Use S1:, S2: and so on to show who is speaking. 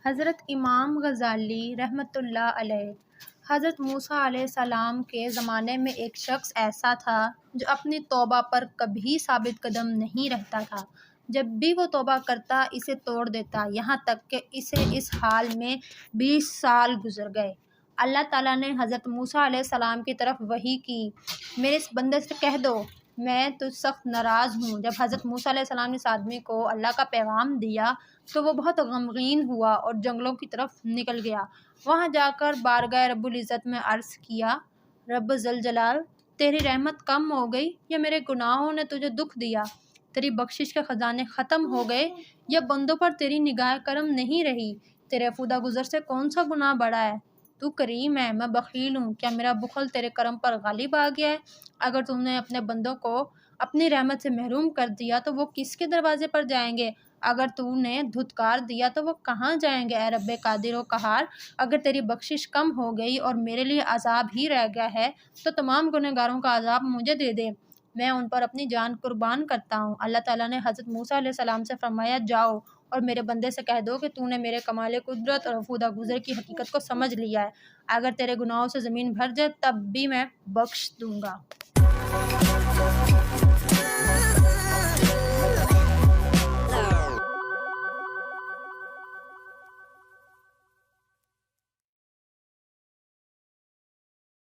S1: حضرت امام غزالی رحمۃ اللہ علیہ۔ حضرت موسیٰ علیہ السلام کے زمانے میں ایک شخص ایسا تھا جو اپنی توبہ پر کبھی ثابت قدم نہیں رہتا تھا۔ جب بھی وہ توبہ کرتا اسے توڑ دیتا، یہاں تک کہ اسے اس حال میں 20 سال گزر گئے۔ اللہ تعالیٰ نے حضرت موسیٰ علیہ السلام کی طرف وحی کی، میرے اس بندے سے کہہ دو میں تجھ سخت ناراض ہوں۔ جب حضرت موسیٰ علیہ السلام نے اس آدمی کو اللہ کا پیغام دیا تو وہ بہت غمگین ہوا اور جنگلوں کی طرف نکل گیا۔ وہاں جا کر بارگاہ رب العزت میں عرض کیا، رب ذوالجلال، تیری رحمت کم ہو گئی یا میرے گناہوں نے تجھے دکھ دیا؟ تیری بخشش کے خزانے ختم ہو گئے یا بندوں پر تیری نگاہ کرم نہیں رہی؟ تیرے افودا گزر سے کون سا گناہ بڑا ہے؟ تو کریم ہے، میں بخیل ہوں، کیا میرا بخل تیرے کرم پر غالب آ گیا ہے؟ اگر تم نے اپنے بندوں کو اپنی رحمت سے محروم کر دیا تو وہ کس کے دروازے پر جائیں گے؟ اگر تو نے دھتکار دیا تو وہ کہاں جائیں گے؟ اے رب قادر و قہار، اگر تیری بخشش کم ہو گئی اور میرے لیے عذاب ہی رہ گیا ہے تو تمام گنہگاروں کا عذاب مجھے دے دے، میں ان پر اپنی جان قربان کرتا ہوں۔ اللہ تعالیٰ نے حضرت موسیٰ علیہ السلام سے فرمایا، جاؤ اور میرے بندے سے کہہ دو کہ تو نے میرے کمال قدرت اور افودا گزر کی حقیقت کو سمجھ لیا ہے، اگر تیرے گناہوں سے زمین بھر جائے تب بھی میں بخش دوں گا۔